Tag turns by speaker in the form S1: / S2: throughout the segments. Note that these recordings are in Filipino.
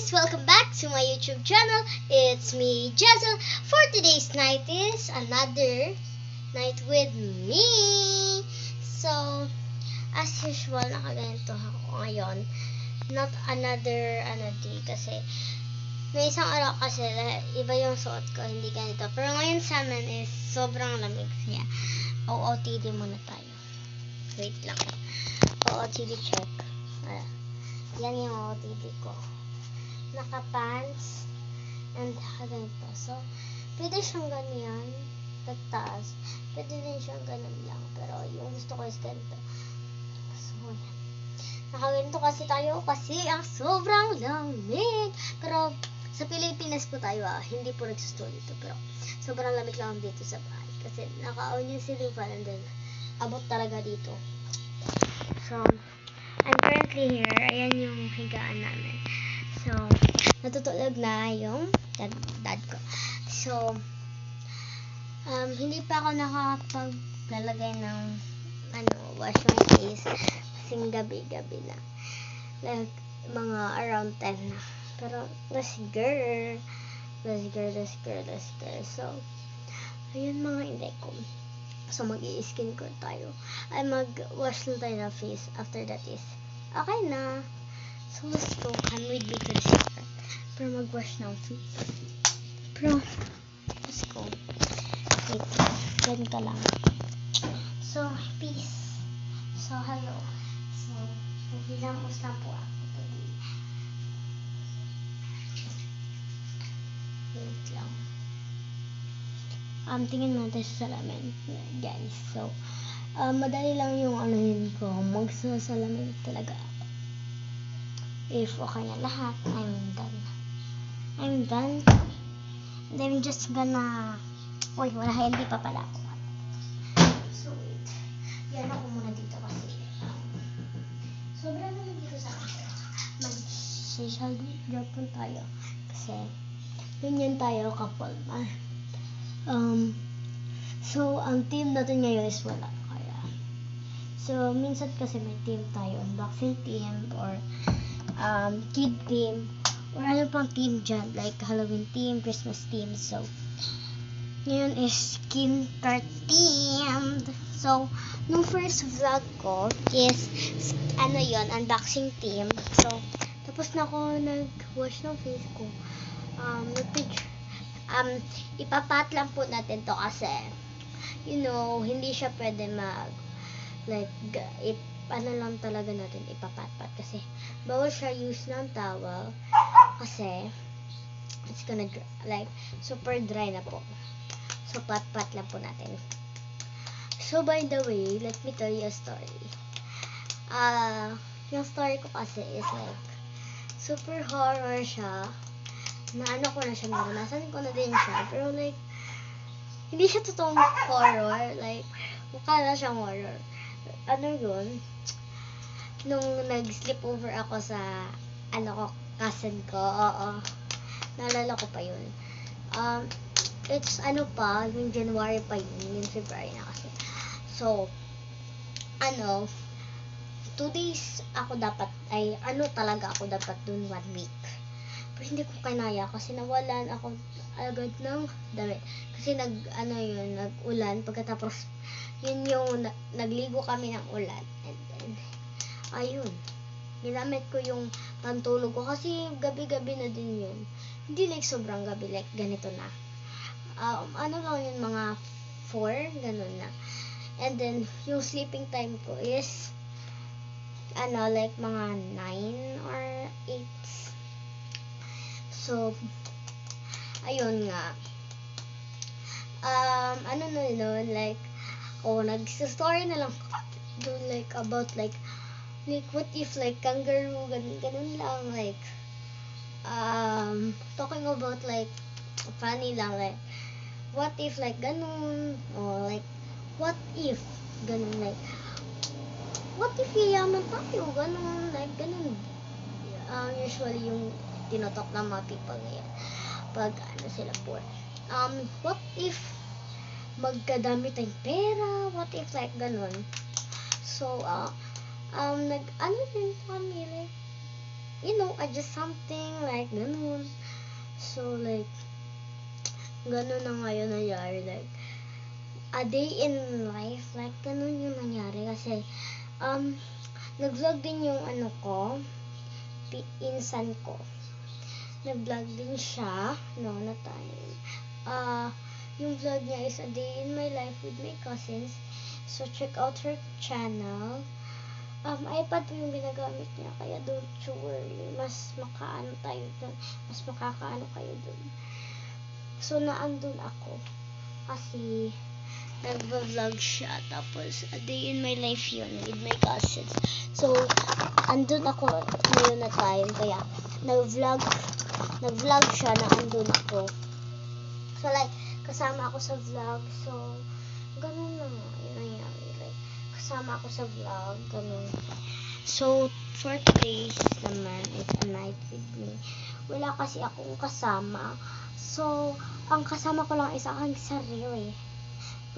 S1: guys! Welcome back to my YouTube channel. It's me, Jazzle. For today's night is another night with me. So, as usual, nakaganito ako ngayon. Not another day kasi may isang araw kasi iba yung suot ko, hindi ganito. Pero ngayon sa amin is sobrang lamig niya. OOTD muna tayo. Wait lang. OOTD check. Yan yung OOTD ko. Naka-pants and ganito. So, pwede siyang ganyan, tagtaas. Pwede din siyang ganun lang. Pero yung gusto ko is ganito. So, yan. Nakaganito kasi tayo kasi ang sobrang lamig. Pero, sa Pilipinas po tayo hindi po nagsusto dito. Pero, sobrang lamig lang dito sa bahay. Kasi, naka-on yung ceiling fan and then, abot talaga dito. So, I'm currently here. Ayan yung higaan namin. So, natutulog na yung dad ko. So, hindi pa ako nakakapaglalagay ng wash my face. Kasing gabi-gabi na. Like, mga around 10 na. Pero, let's girl. So, ayun mga inday ko. So, mag-i-skin care tayo. Ay, mag-wash lang tayo ng face. After that is, okay na. So, let's go. Come with me to the shower. Pero mag-wash ng face. Pero, let's go. Wait, ganito lang. So, peace. So, hello. So, naghilamos lang po ako today. Wait lang. Tingin natin sa salamin, guys. So, madali lang yung yun ko. Magsasalamin talaga ako. If okay na lahat, I'm done. And then just gonna... Uy, hindi pa pala ako. So, wait. Yan ako muna dito kasi. Sobrang naman dito sa akin. Mag-social media po tayo. Kasi, ganyan tayo kapal. So, ang team natin ngayon is wala. Kaya, so, minsan kasi may team tayo. Unboxing team or kid team. Or ano pang team dyan. Like, Halloween team, Christmas team. So, ngayon is skin care team. So, nung first vlog ko is, unboxing team. So, tapos na ako nag-wash ng face ko. Nag-picture. Ipapat lang po natin to kasi hindi siya pwede lang talaga natin ipapatpat kasi bawal siya use ng towel kasi it's gonna super dry na po. So, pat-pat lang po natin. So, by the way, let me tell you a story. Yung story ko kasi is super horror siya. Na ko na siya, naranasan ko na din siya. Pero hindi siya totoong horror. Mukha na siyang horror. Yun? Nung nag-sleep over ako sa, cousin ko. Oo. Naalala ko pa yun. It's yung January pa yun. Yung February na kasi. So, 2 days ako dapat, talaga ako dapat dun 1 week. Pero hindi ko kinaya kasi nawalan ako agad ng damit. Kasi nag-ulan. Pagkatapos, yun yung nagligo kami ng ulan. And then, ayun. Ginamit ko yung pantulog ko kasi gabi-gabi na din yun. Hindi sobrang gabi, ganito na. Lang yun, mga 4, ganun na. And then, yung sleeping time ko is, mga 9 or 8. So, ayun nga. Nag-story na lang doon, about, what if, kangaroo, ganun lang, talking about, funny lang, what if, ganun, or, what if, ganun, what if yayaman tayo, ganun, ganun, usually, yung tinotalk ng mga people ngayon pag sila poor. What if magkadami tayong pera? What if ganun? So, din kami adjust something like ganun. So like ganun na ngayon nangyari, like a day in life, like ganun yung nangyari kasi nag-vlog din yung ko, insan ko. Nag-vlog din siya na time. Yung vlog niya is a day in my life with my cousins. So check out her channel. iPad po yung ginagamit niya, kaya don't you worry, mas makaano tayo dun, mas makakaano kayo dun. So naandun ako kasi nagva-vlog siya, tapos a day in my life yun with my cousins. So andun ako ngayon na time, kaya nag-vlog siya na andun ako. So like kasama ako sa vlog, so ganun na nga yun nangyari, like kasama ako sa vlog, ganun. So for today's naman is a night with me. Wala kasi akong kasama, so ang kasama ko lang is aking sarili,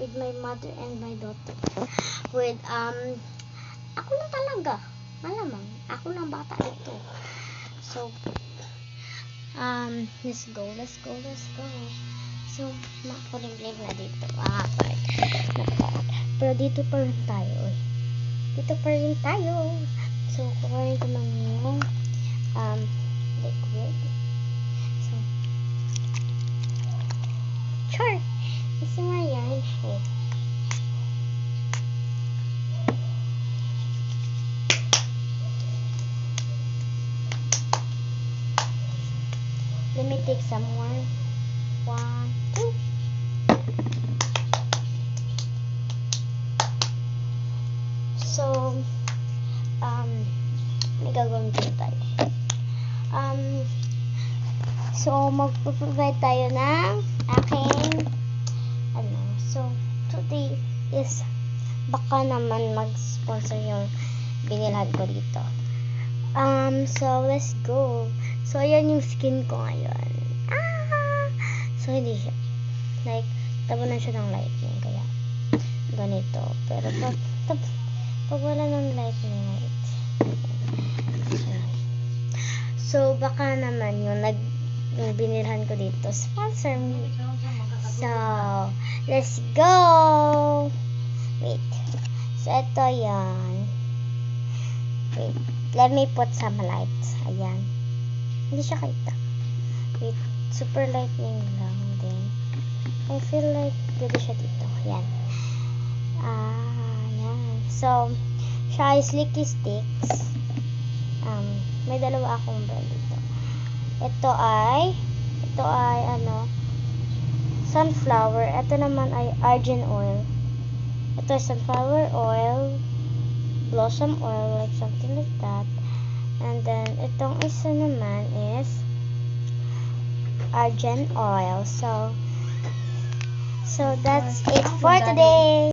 S1: with my mother and my daughter, with ako lang talaga, malamang ako lang bata dito. So let's go. So makulimlim na dito pero dito pa rin tayo, so kukunin ko lang yung liquid. So sure, kasi mo yan let me take some more. 1, 2. So may gagawin din tayo. So magpo-provide tayo ng aking so today is baka naman mag-sponsor yung binilhan ko dito. So let's go. So ayan yung skin ko ngayon. So hindi siya like tabunan siya ng lightning, kaya ganito. Pero pag wala ng lightning, so baka naman yung binilhan ko dito sponsor me. So let's go. Wait, so ito yan. Wait, let me put some lights. Ayan, hindi siya kita. Wait, super lightning lang din. I feel like pwede siya dito. Yan. Yan. So, siya ay Slicky Sticks. May dalawa akong brand dito. Ito ay sunflower. Ito naman ay argan oil. Ito ay sunflower oil, blossom oil, like something like that. And then, itong isa naman is argan oil. So that's it for today.